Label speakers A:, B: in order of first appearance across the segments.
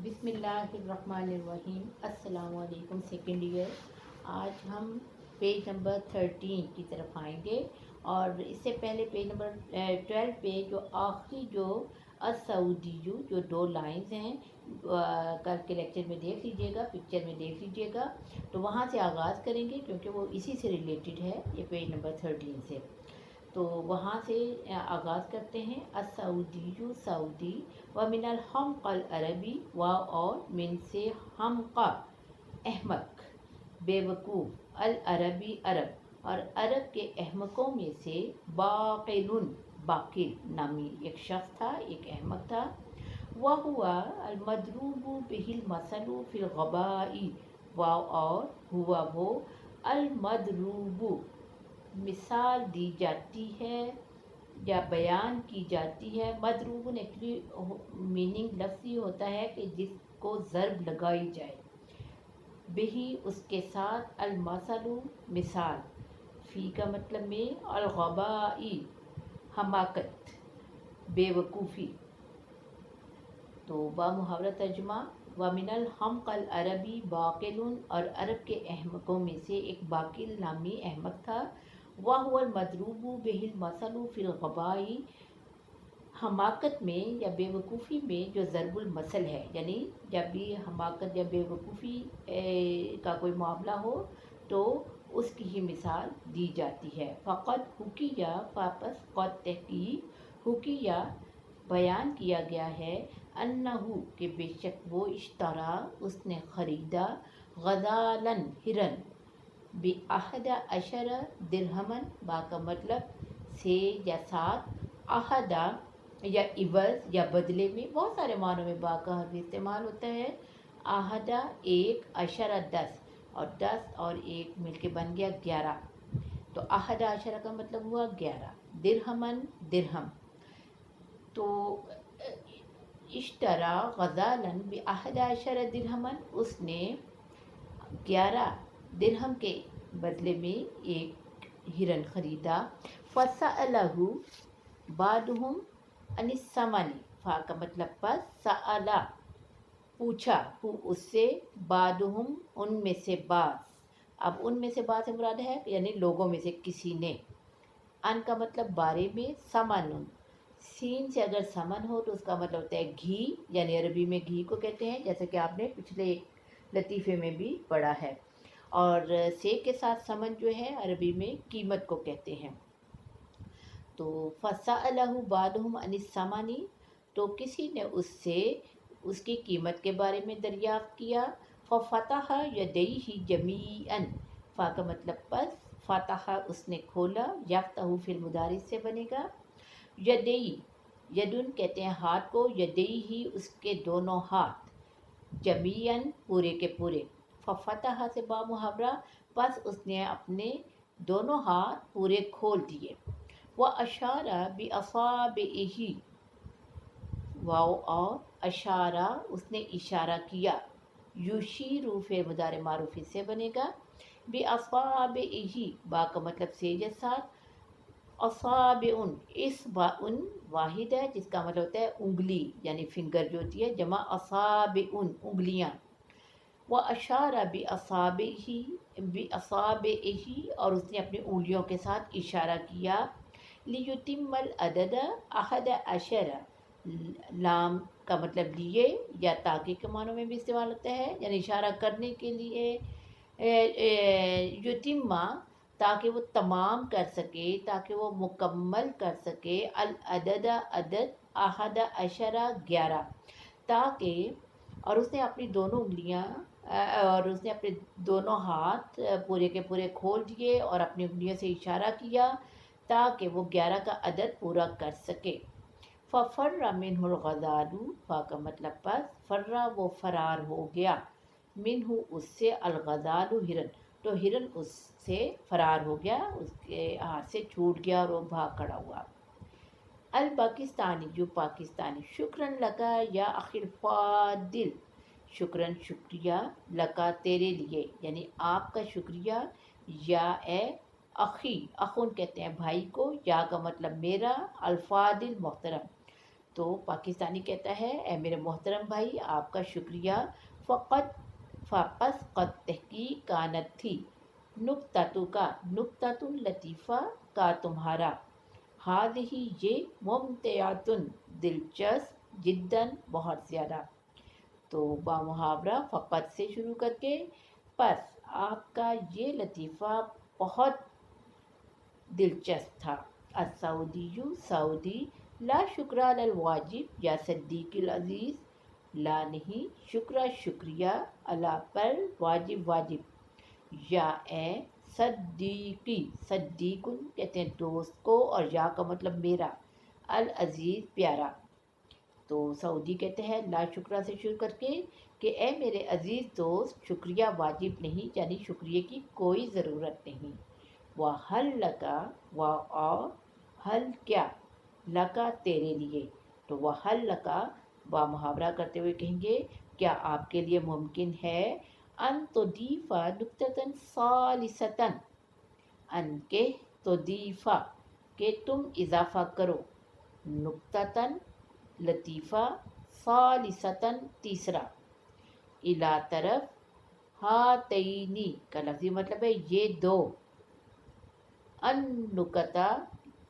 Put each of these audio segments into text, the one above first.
A: बिस्मिल्लाहिर्रहमानिर्रहीम। अस्सलाम वालेकुम सेकेंड ईयर। आज हम पेज नंबर 13 की तरफ आएंगे और इससे पहले पेज नंबर 12 पे जो आखिरी जो असऊदीयू जो दो लाइंस हैं कल के लेक्चर में देख लीजिएगा, पिक्चर में देख लीजिएगा। तो वहाँ से आगाज़ करेंगे क्योंकि वो इसी से रिलेटेड है, ये पेज नंबर 13 से। तो वहाँ से आगाज़ करते हैं। असऊदीयू सऊदी व मिनल हमक़ल अरबी व और मिन से हमक़ा अहमक बेवकूफ़ अल अरबी अरब और अरब के अहमकों में से बाक़िलुन बाक़िल नामी एक शख्स था, एक अहमक था। वह हुआ अल मदरूबु बिहिल मसलु फिल ग़बाई व और हुआ वो अल मदरूबु मिसाल दी जाती है या बयान की जाती है। मदरूबन एक्चुअली मीनिंग लफ्ज़ ये होता है कि जिसको ज़र्ब लगाई जाए, बिही उसके साथ, अल मसलु मिसाल, फ़ी का मतलब में, अल ग़बाई हमाकत बेवकूफ़ी। तो बा मुहावरा तर्जुमा व मिनल हमक़ल अरबी बाक़िलुन और अरब के अहमकों में से एक बाक़िल नामी अहमक था। वह हुआ मदरूबु बिहिल मसलु फिल ग़बाई हमाकत में या बेवकूफ़ी में जो ज़रबुल मसल है, यानी जब भी हमाकत या बेवकूफ़ी का कोई मामला हो तो उसकी ही मिसाल दी जाती है। फ़क़त हुकिया वापस क़द तहक़ीक़ हुकिया बयान किया गया है अन्नहु के बेशक वो इश्तरा उसने ख़रीदा गज़ालन हिरन बि अहदा अशरा दिरहमन बा का मतलब से या साथ, अहदा या इवज़ या बदले में, बहुत सारे मानों में बा का हर्फ इस्तेमाल होता है। अहदा एक, अशरा 10 और 10 और एक मिलके बन गया 11। तो अहदा अशरा का मतलब हुआ 11। दिरहमन दिरहम। तो इश्तरा गज़ालन बि अहदा अशरा दिरहमन उसने 11 दिरहम के बदले में एक हिरन ख़रीदा। फ़सअलहु बादुहुम अनिस्समनी फ़ा का मतलब पस, सअला पूछा, हु उससे, बादुहुम उनमें से बाज़। अब उनमें से बाज़ से मुराद है यानी लोगों में से किसी ने। अन का मतलब बारे में, समन सीन से अगर समन हो तो उसका मतलब होता है घी, यानी अरबी में घी को कहते हैं, जैसे कि आपने पिछले लतीफ़े में भी पढ़ा है। और से के साथ समन जो है अरबी में कीमत को कहते हैं। तो फ़सअलहु बादुहुम अनिस्समनी तो किसी ने उससे उसकी कीमत के बारे में दरियाफ़्त किया। फ़फ़तह यदैहि जमीअन फ़ा का मतलब बस, फ़तह उसने खोला, यफ़्तहु फिल मुदारिस से बनेगा। यदई यदुन कहते हैं हाथ को, यदैहि उसके दोनों हाथ, जमीअन पूरे के पूरे। फ़फ़तह से बा मुहावरा बस उसने अपने दोनों हाथ पूरे खोल दिए। व अशारा बि असाबिही वाव और अशारा उसने इशारा किया। युशीरु फिर मुदारे मारूफी से बनेगा। बि असाबिही बा का मतलब से के साथ, असाबिउन इस बा उन वाहिद है जिसका मतलब होता है उंगली, यानी फिंगर जो होती है, जमा असाबिउन उंगलियाँ। व अशारा बि असाबिही और उसने अपनी उंगलियों के साथ इशारा किया। लियुतिम्मल अदद अहद अशरा लाम का मतलब लिए या ताकि के मानों में भी इस्तेमाल होता है, यानी इशारा करने के लिए। युतिम्मा ताकि वो तमाम कर सके, ताकि वो मुकम्मल कर सके। अल अदद अदद अहद अशरा 11 ताकि, और उसने अपनी दोनों उंगलियां और उसने अपने दोनों हाथ पूरे के पूरे खोल दिए और अपनी उंगलियों से इशारा किया ताकि वो 11 का अदद पूरा कर सके। फ़फ़र्रा मिन्हुल ग़ज़ालु फ़ा का मतलब बस, फ़र्रा वो फ़रार हो गया, मिन्हु उससे, अल ग़ज़ालु हिरन तो हिरन उससे फ़रार हो गया, उसके हाथ से छूट गया और वो भाग खड़ा हुआ। अल पाकिस्तानी जो पाकिस्तानी, शुक्रन लका या अखिल फ़ादिल शुक्रन शुक्रिया, लका तेरे लिए, यानी आपका शुक्रिया, या ए अखी अखुन कहते हैं भाई को, या का मतलब मेरा, अल्फादिल मोहतरम تو پاکستانی کہتا ہے اے میرے محترم بھائی آپ کا شکریہ، فقط فاقس قد تحقیق کانت تھی، نکتہ کا نکتہ لطیفہ کا تمہارا، ہی یہ ممتعاتن دلچسپ جداً بہت زیادہ۔ تو با محاورہ فقط سے شروع کر کے پس آپ کا یہ لطیفہ بہت دلچسپ تھا۔ السعودی سعودی، لا شکر علی الواجب یا صدیق العزیز، لا نہیں، شکر شکریہ، علی پر واجب واجب، یا اے صدیقی، صدیق کہتے ہیں دوست کو، اور یا کا مطلب میرا، العزیز پیارا۔ تو سعودی کہتے ہیں لا شکرہ سے شروع کر کے کہ اے میرے عزیز دوست، شکریہ واجب نہیں، یعنی شکریہ کی کوئی ضرورت نہیں۔ وَحَلْ لَكَ، اور حل کیا، لکا تیرے لیے، تو وَحَلْ لَكَ با محاورہ کرتے ہوئے کہیں گے کیا آپ کے لیے ممکن ہے، ان تضیف نکتۃ ثالثۃ، ان کے تضیفہ کہ تم اضافہ کرو، نکتۃ لطیفہ، ثالثۃ تیسرا، الی طرف، ہاتینی کا لفظی مطلب ہے یہ دو،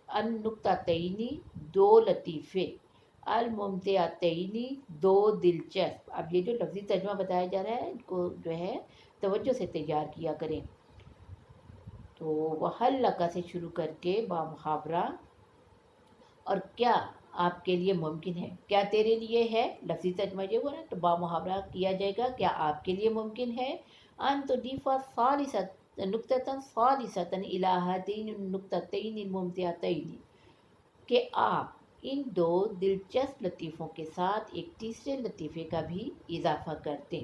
A: النکتتین دو لطیفے، الممتعتین دو دلچسپ۔ اب یہ جو لفظی ترجمہ بتایا جا رہا ہے ان کو جو ہے توجہ سے تیار کیا کریں۔ تو وَحَلْ لَكَ سے شروع کر کے با محاورہ، اور کیا آپ کے لیے ممکن ہے، کیا تیرے لیے ہے، لفظی ترجمہ یہ ہوا نا، تو با محاورہ کیا جائے گا کیا آپ کے لیے ممکن ہے، ان تضیف ثالثۃ نکتۃ ثالثۃ الی ہاتین النکتتین الممتعتین، کہ آپ ان دو دلچسپ لطیفوں کے ساتھ ایک تیسرے لطیفے کا بھی اضافہ کر دیں۔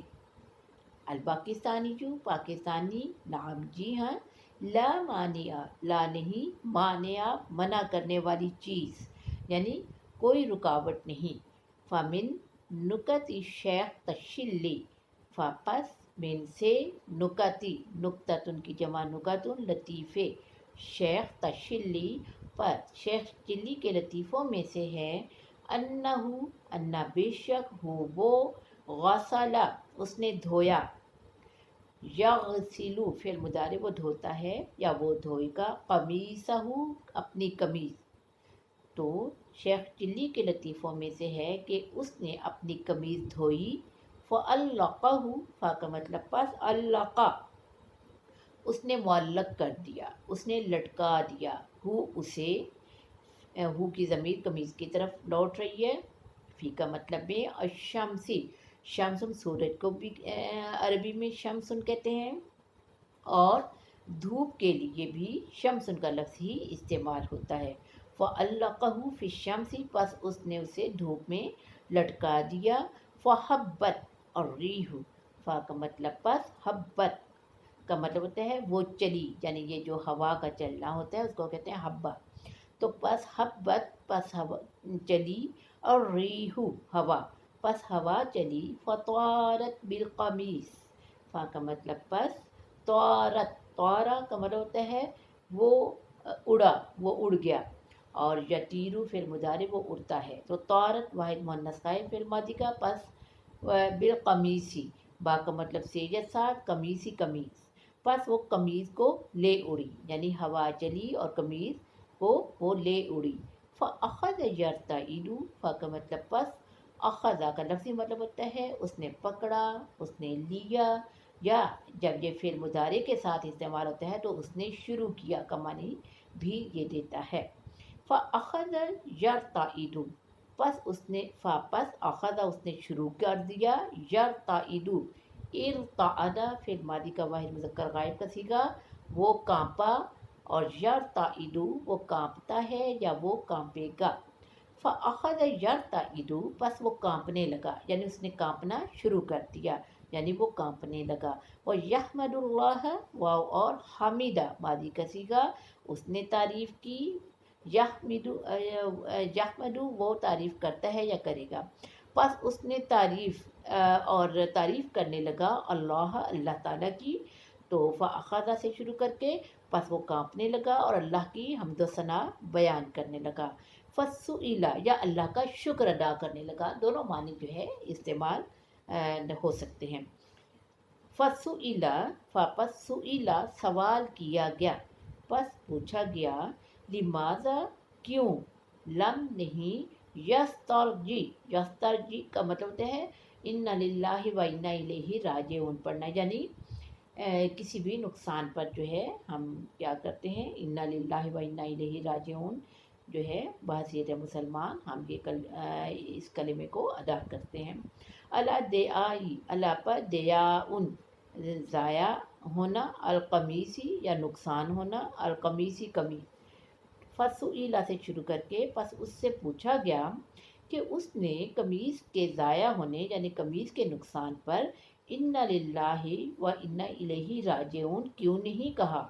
A: الپاکستانی پاکستانی، نعم جی ہاں، لا مانع، لا نہیں، مانع منع کرنے والی چیز، یعنی کوئی رکاوٹ نہیں۔ فمن نکت شیخ تشلی، فپس من سے نکتی، نکتتن کی جمع نکتن لطیفے، شیخ تشلی پر شیخ چلی کے لطیفوں میں سے ہے، انہو انا بے شک ہو وہ، غسلا اس نے دھویا، یغسلو فعل مضارع وہ دھوتا ہے یا وہ دھوئے گا، قمیصہ اپنی قمیض۔ تو شیخ چلی کے لطیفوں میں سے ہے کہ اس نے اپنی قمیض دھوئی، فعلقہ، فا کا مطلب پس، علقہ اس نے معلق کر دیا، اس نے لٹکا دیا، ہو اسے، ہو کی ضمیر قمیض کی طرف لوٹ رہی ہے، فی کا مطلب ہے الشمسی، شمسن سورج کو بھی عربی میں شمسن کہتے ہیں، اور دھوپ کے لیے بھی شمسن کا لفظ ہی استعمال ہوتا ہے۔ فَعَلَّقَهُ فِي الشَّمْسِ، پس اس نے اسے دھوپ میں لٹکا دیا، فَحَبَّتْ الرِّيحُ، فا کا مطلب پس، حبت کا مطلب ہوتا ہے وہ چلی، یعنی یہ جو ہوا کا چلنا ہوتا ہے اس کو کہتے ہیں حبہ۔ تو پس حبت، پس ہوا چلی، اور ریحو ہوا، پس ہوا چلی، فطارت بالقمیص، فا کا مطلب پس، طارت، طارا کا مطلب ہوتا ہے وہ اڑا، وہ اڑ گیا، اور یطیرو فعل مضارع وہ اڑتا ہے، تو طارت واحد مؤنث قائم فعل ماضی کا، پس بالقمیصی، با کا مطلب سے یا ساتھ، قمیصی قمیض، پس وہ قمیض کو لے اڑی، یعنی ہوا چلی اور قمیض کو وہ لے اڑی۔ فَأَخَذَ يَرْتَعِدُ، فا کا مطلب پس، اخذا کا لفظی مطلب ہوتا ہے اس نے پکڑا، اس نے لیا، یا جب یہ فعل مضارع کے ساتھ استعمال ہوتا ہے تو اس نے شروع کیا کا معنی بھی یہ دیتا ہے۔ فَأَخَذَ يَرْتَعِدُ، پس اس نے، فا پس، اخذا اس نے شروع کر دیا، یرتعد، ارتعد فعل ماضی کا واحد مذکر غائب کا صیغہ، وہ کانپا، اور یرتعد وہ کانپتا ہے یا وہ کانپے گا۔ فَأَخَذَ يَرْتَعِدُ، پس وہ کانپنے لگا، یعنی اس نے کانپنا شروع کر دیا، یعنی وہ کانپنے لگا۔ وَيَحْمَدُ اللَّهَ، واو اور حمیدہ ماضی کا صیغہ، اس نے تعریف کی، یحمد وہ تعریف کرتا ہے یا کرے گا، پس اس نے تعریف اور تعریف کرنے لگا اللہ، اللہ تعالیٰ کی، تو فَأَخَذَ سے شروع کر کے پس وہ کانپنے لگا اور اللہ کی حمد و ثنا بیان کرنے لگا۔ फसुइला या अल्लाह का शुक्र अदा करने लगा, दोनों मानी जो है इस्तेमाल हो सकते हैं। फसुइला फसुइला सवाल किया गया, बस पूछा गया, लिमाजा क्यों, लम नहीं, यस्तरजी, यस्तरजी का मतलब होता है इन्ना लिल्लाहि व इन्ना इलैहि राजिऊन पढ़ना, यानी किसी भी नुकसान पर जो है हम क्या करते हैं, इन्ना लिल्लाहि व इन्ना इलैहि राजिऊन जो है बहसीत मुसलमान हम ये इस कलिमे को अदा करते हैं। अला देआई, अला पर देयाउन ज़ाया होना, अलकमीसी या नुकसान होना, अलकमीसी कमी। फसुइला से शुरू करके बस उससे पूछा गया कि उसने कमीज़ के ज़ाया होने यानी कमीज़ के नुकसान पर इन्ना लिल्लाहि व इन्ना इलैहि राजिऊन क्यों नहीं कहा।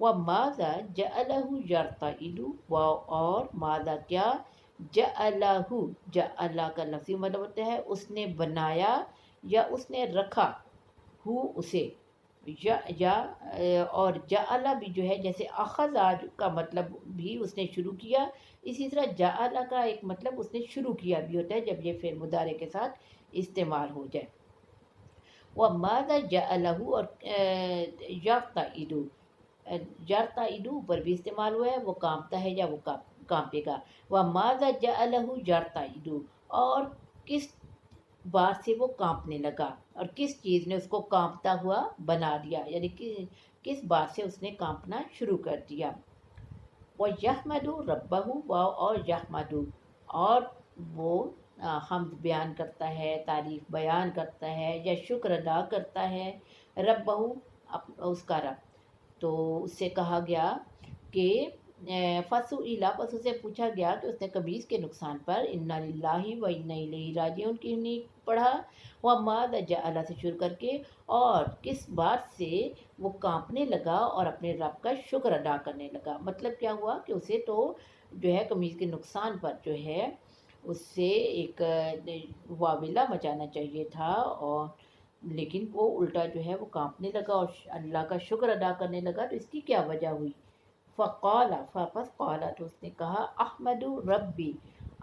A: व माज़ा जअलहु यर्तइलु, व और माज़ा क्या, जअलहु, जअला का लफ्ज़ी मतलब होता है उसने बनाया या उसने रखा, हु उसे, या और जाअला भी जो है जैसे अखज़ा का मतलब भी उसने शुरू किया, इसी तरह जाअला का एक मतलब उसने शुरू किया भी होता है जब ये फ़िल मुदारे के साथ इस्तेमाल हो जाए। व माज़ा जाअलहु और यर्तइलु, यर्तइलु पर भी इस्तेमाल हुआ है, वो कांपता है या वो कांपेगा। व माज़ा जाअलहु यर्तइलु, और किस बात से वो कांपने लगा, और किस चीज़ ने उसको कांपता हुआ बना दिया, यानी कि किस बात से उसने कांपना शुरू कर दिया। व यहमदु रब्बहु, व और यहमदु, और वो हमद बयान करता है, तारीफ़ बयान करता है या शुक्र अदा करता है, रब्बहु उसका रब। तो उससे कहा गया कि फसुइला, बस उसे पूछा गया कि उसने कमीज़ के नुकसान पर इन्ना लिल्लाहि व इन्ना इलैहि राजिऊन क्यों नहीं पढ़ा, व माज़ा जअला से शुरू करके, और किस बात से वो कांपने लगा और अपने रब का शुक्र अदा करने लगा। मतलब क्या हुआ कि उसे तो जो है कमीज़ के नुकसान पर जो है उससे एक वाविला मचाना चाहिए था, और लेकिन वो उल्टा जो है वो कांपने लगा और अल्लाह का शुक्र अदा करने लगा। तो इसकी क्या वजह हुई। फ़क़ाला, फ़ापस क़ाला, तो उसने कहा, अहमदु रब्बी,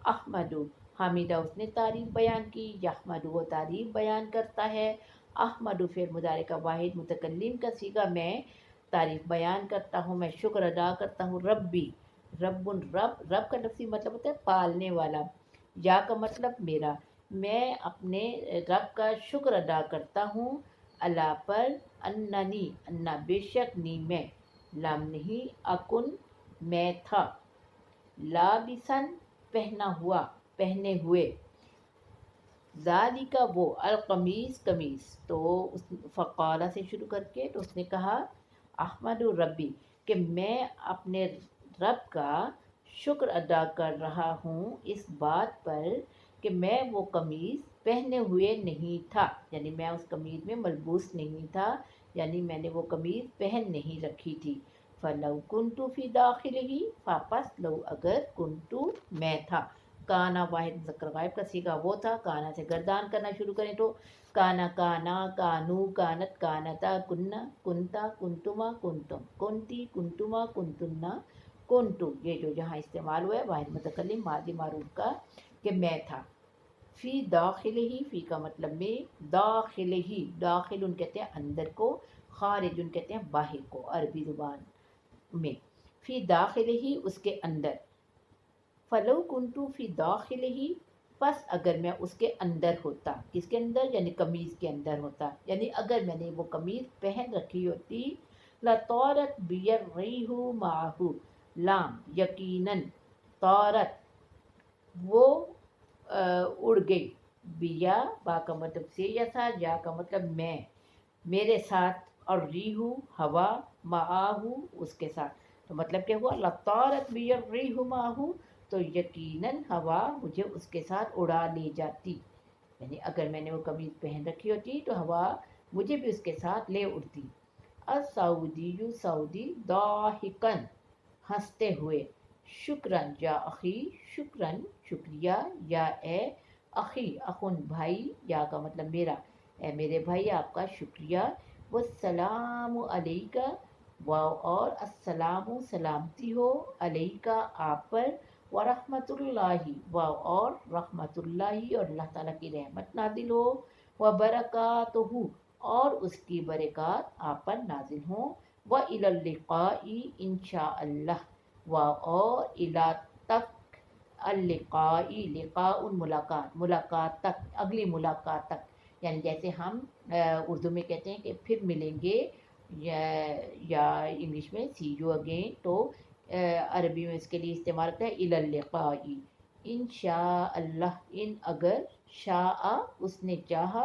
A: अहमदु, हामिदा उसने तारीफ़ बयान की, यहमदु वो तारीफ़ बयान करता है, अहमदु फिर मुदारे का वाहिद मुतकल्लिम का सीगा, मैं तारीफ़ बयान करता हूँ, मैं शुक्र अदा करता हूँ, रब्बी, रब्बुन रब, रब का लफ्ज़ी मतलब होता है पालने वाला, या का मतलब मेरा, मैं अपने रब का शुक्र अदा करता हूँ, अल्लाह पर, अन्ननी, अन्ना बेशक, नी मैं, लम नहीं, अकुन मैं था, लाबिसन पहना हुआ, पहने हुए, ज़ालिका वो, अलकमीज़ कमीज़। तो उस फ़क़ाला से शुरू करके तो उसने कहा, अहमदु रब्बी, कि मैं अपने रब का शुक्र अदा कर रहा हूँ इस बात पर कि मैं वो कमीज़ पहने हुए नहीं था, यानी मैं उस कमीज़ में मलबूस नहीं था, यानी मैंने वो कमीज़ पहन नहीं रखी थी। फ़लौ कुन्तु फ़ी दाखिलिही, वापस लो अगर, कुन्तु मैं था, काना वाहिद मुज़क्कर गायब का सीगा वो था, काना से गर्दान करना शुरू करें तो काना, काना, कानू, कानत, कानता, कुन्ना, कुंता, कुंतुमा, कुंतुम, कुंती, कुंतुमा, कुंतुन्ना, कुंतु, ये जो जहाँ इस्तेमाल हुआ है वाहिद मुतकल्लिम मादी मारूफ का कि मैं था। फ़ी दाखिलिही, फ़ी का मतलब में, दाखिलिही, दाखिलुन कहते हैं अंदर को, खारिजुन कहते हैं बाहर को अरबी ज़ुबान में, फ़ी दाखिलिही उसके अंदर, फ़लौ कुन्तु फ़ी दाखिलिही, बस अगर मैं उसके अंदर होता, किसके अंदर, यानी कमीज़ के अंदर होता, यानी अगर मैंने वो कमीज़ पहन रखी होती, लतौरत बियर रहीहु माहू, लाम यकीनन, तौरत वो उड़ गई, बिया बा का मतलब से या था, या का मतलब मैं, मेरे साथ, और रीहू हवा, माहू उसके साथ। तो मतलब क्या हुआ, लतारत बियर रीहू माहू, तो यकीनन हवा मुझे उसके साथ उड़ा ले जाती, यानी अगर मैंने वो कमीज़ पहन रखी होती तो हवा मुझे भी उसके साथ ले उड़ती। असऊदी, सऊदी, दाहिकन हंसते हुए, शुक्रन या अखी, शुक्रन शुक्रिया, या ए अखी, अखुन भाई, या का मतलब मेरा, ए मेरे भाई आपका शुक्रिया, वस्सलामु अलैका, वाव और अस्सलामु सलामती हो, अलैका आप पर, व रहमतुल्लाहि और रहमतुल्लाहि और अल्लाह ताला की रहमत नाजिल हो, व बरकातुहु और उसकी बरक़ात आप पर नाजिल हो, व इलल लिक़ाई इंशाअल्लाह व और इला तक अल-लिक़ाई लिक़ाउन मुलाकात मुलाकात तक अगली मुलाकात तक, यानी जैसे हम उर्दू में कहते हैं कि फिर मिलेंगे, या इंग्लिश में सी यू अगेन, तो अरबी में इसके लिए इस्तेमाल होता है इलल लिक़ाई इंशाअल्लाह, इन अगर शाआ उसने चाहा,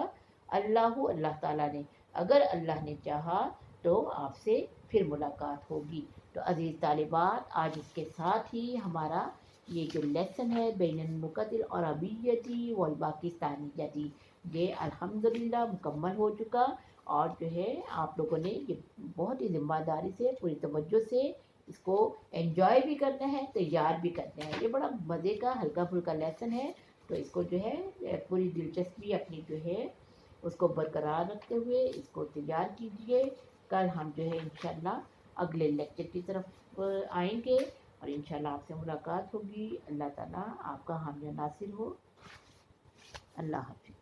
A: अल्लाहु अल्लाह ताला ने, अगर अल्लाह ने चाहा तो आपसे फिर मुलाकात होगी। तो अज़ीज़ तालिबात, आज इसके साथ ही हमारा ये जो लेसन है बैनुल मुक़त्तिल अरबिय्यती वल पाकिस्तानिय्यती, ये अल्हम्दुलिल्लाह मुकम्मल हो चुका। और जो है आप लोगों ने ये बहुत ही ज़िम्मेदारी से पूरी तवज्जो से इसको एंजॉय भी करना है, तैयार भी करना है। ये बड़ा मज़े का हल्का फुल्का लेसन है, तो इसको जो है पूरी दिलचस्पी अपनी जो है उसको बरकरार रखते हुए इसको तैयार कीजिए। कल हम जो है इंशाल्लाह अगले लेक्चर की तरफ आएंगे और इंशाल्लाह आपसे मुलाकात होगी। अल्लाह ताला आपका हामी नासिर हो। अल्लाह हाफ़िज़।